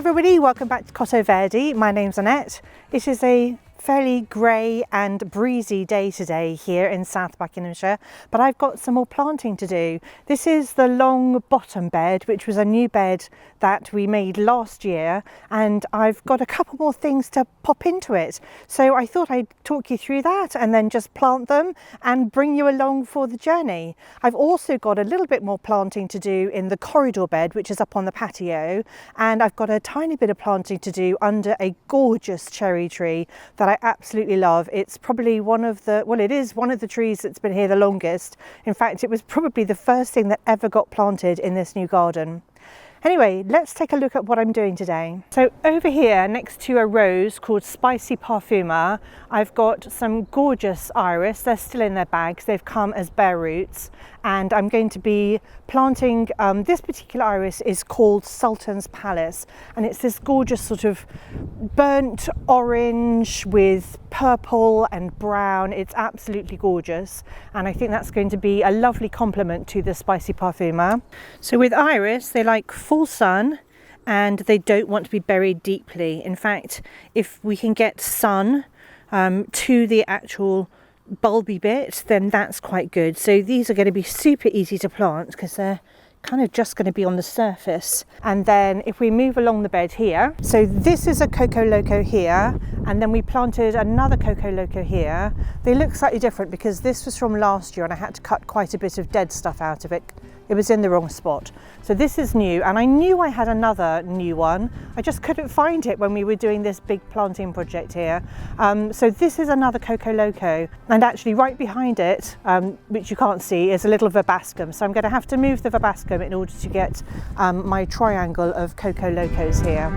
everybody, welcome back to Cottoverdi. My name's Annette. It is a fairly grey and breezy day today here in South Buckinghamshire, but I've got some more planting to do. This is the long bottom bed, which was a new bed that we made last year, and I've got a couple more things to pop into it. So I thought I'd talk you through that and then just plant them and bring you along for the journey. I've also got a little bit more planting to do in the corridor bed, which is up on the patio, and I've got a tiny bit of planting to do under a gorgeous cherry tree that I absolutely love. It's probably it is one of the trees that's been here the longest. In fact, it was probably the first thing that ever got planted in this new garden. Anyway, let's take a look at what I'm doing today. So over here next to a rose called Spicy Parfuma, I've got some gorgeous iris. They're still in their bags. They've come as bare roots, and I'm going to be planting, this particular iris is called Sultan's Palace, and it's this gorgeous sort of burnt orange with purple and brown. It's absolutely gorgeous, and I think that's going to be a lovely complement to the Spicy Parfuma. So with iris, they like full sun and they don't want to be buried deeply. In fact, if we can get sun to the actual bulby bit, then that's quite good. So these are going to be super easy to plant because they're kind of just going to be on the surface. And then if we move along the bed here, so this is a Cocoloco here, and then we planted another Cocoloco here. They look slightly different because this was from last year and I had to cut quite a bit of dead stuff out of it. It was in the wrong spot. So this is new, and I knew I had another new one. I just couldn't find it when we were doing this big planting project here. So this is another Cocoloco, and actually right behind it, which you can't see, is a little Verbascum. So I'm going to have to move the Verbascum in order to get my triangle of Cocolocos here.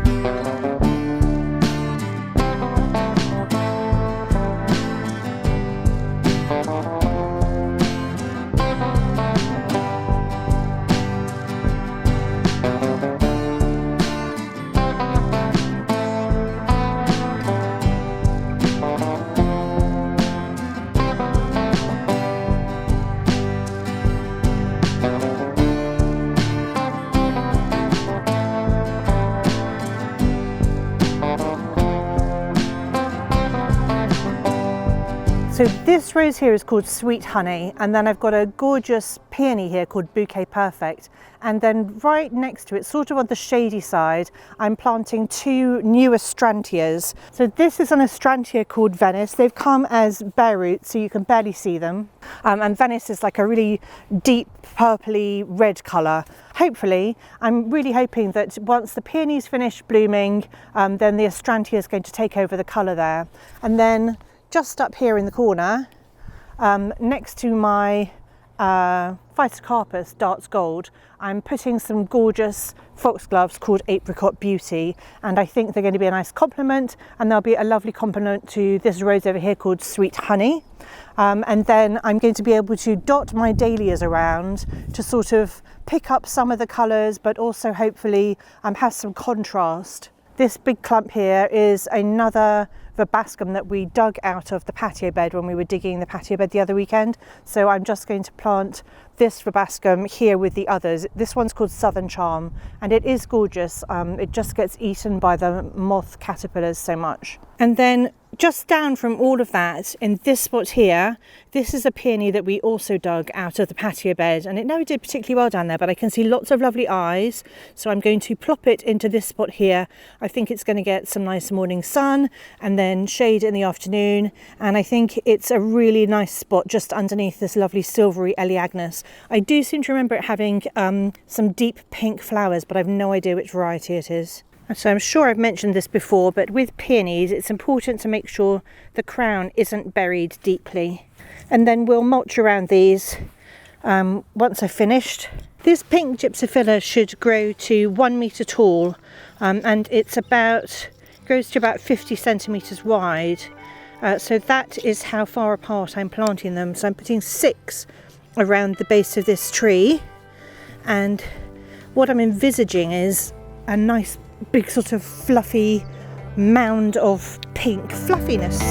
So this rose here is called Sweet Honey, and then I've got a gorgeous peony here called Bouquet Perfect, and then right next to it, sort of on the shady side, I'm planting two new Astrantias. So this is an Astrantia called Venice. They've come as bare roots, so you can barely see them, and Venice is like a really deep purpley red colour. Hopefully, I'm really hoping that once the peonies finish blooming, then the Astrantia is going to take over the colour there. And then just up here in the corner, next to my Phytocarpus Darts Gold, I'm putting some gorgeous foxgloves called Apricot Beauty, and I think they're going to be a nice complement, and they'll be a lovely complement to this rose over here called Sweet Honey. And then I'm going to be able to dot my dahlias around to sort of pick up some of the colours, but also hopefully have some contrast. This big clump here is another Verbascum that we dug out of the patio bed when we were digging the patio bed the other weekend. So I'm just going to plant this Verbascum here with the others. This one's called Southern Charm, and it is gorgeous. It just gets eaten by the moth caterpillars so much. And then just down from all of that, in this spot here, this is a peony that we also dug out of the patio bed, and it never did particularly well down there, but I can see lots of lovely eyes, so I'm going to plop it into this spot here. I think it's going to get some nice morning sun and then shade in the afternoon, and I think it's a really nice spot just underneath this lovely silvery Elaeagnus. I do seem to remember it having some deep pink flowers, but I've no idea which variety it is. So I'm sure I've mentioned this before, but with peonies it's important to make sure the crown isn't buried deeply. And then we'll mulch around these once I've finished. This pink Gypsophila should grow to 1 metre tall, and it's grows to about 50 centimetres wide. So that is how far apart I'm planting them. So I'm putting 6 around the base of this tree, and what I'm envisaging is a nice big sort of fluffy mound of pink fluffiness.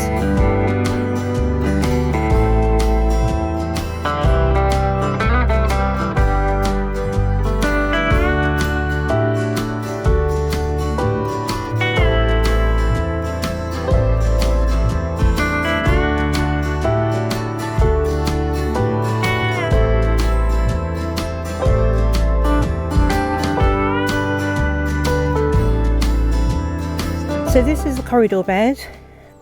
So this is the corridor bed,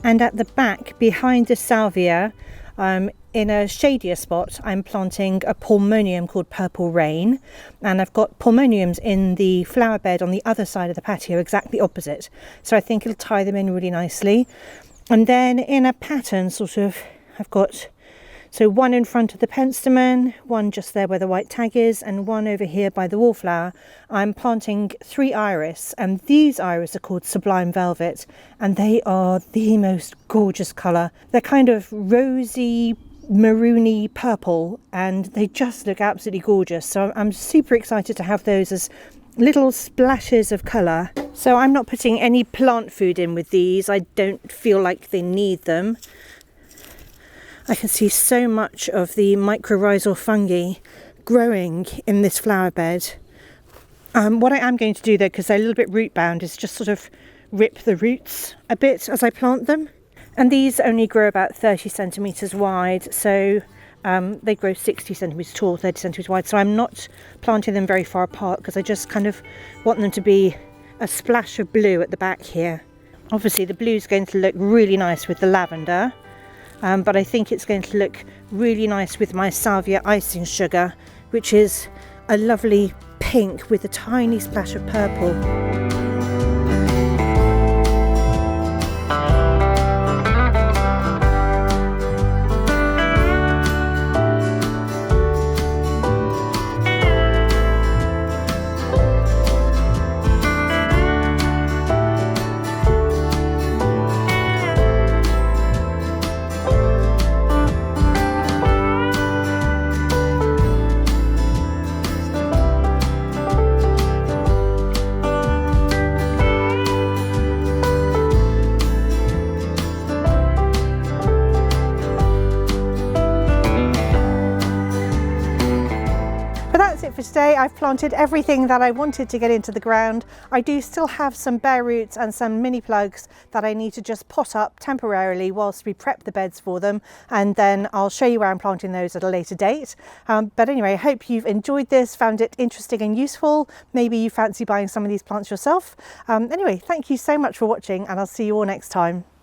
and at the back behind the salvia, in a shadier spot, I'm planting a Pulmonium called Purple Rain, and I've got Pulmoniums in the flower bed on the other side of the patio, exactly opposite. So I think it'll tie them in really nicely. And then in a pattern sort of, I've got one in front of the penstemon, one just there where the white tag is, and one over here by the wallflower. I'm planting 3 iris, and these iris are called Sublime Velvet, and they are the most gorgeous colour. They're kind of rosy, maroony purple, and they just look absolutely gorgeous. So I'm super excited to have those as little splashes of colour. So I'm not putting any plant food in with these. I don't feel like they need them. I can see so much of the mycorrhizal fungi growing in this flower bed. What I am going to do though, because they're a little bit root bound, is just sort of rip the roots a bit as I plant them. And these only grow about 30 centimetres wide, so they grow 60 centimetres tall, 30 centimetres wide. So I'm not planting them very far apart because I just kind of want them to be a splash of blue at the back here. Obviously the blue is going to look really nice with the lavender. But I think it's going to look really nice with my salvia icing sugar, which is a lovely pink with a tiny splash of purple. For today, I've planted everything that I wanted to get into the ground. I do still have some bare roots and some mini plugs that I need to just pot up temporarily whilst we prep the beds for them, and then I'll show you where I'm planting those at a later date. But anyway, I hope you've enjoyed this, found it interesting and useful. Maybe you fancy buying some of these plants yourself. Anyway, thank you so much for watching, and I'll see you all next time.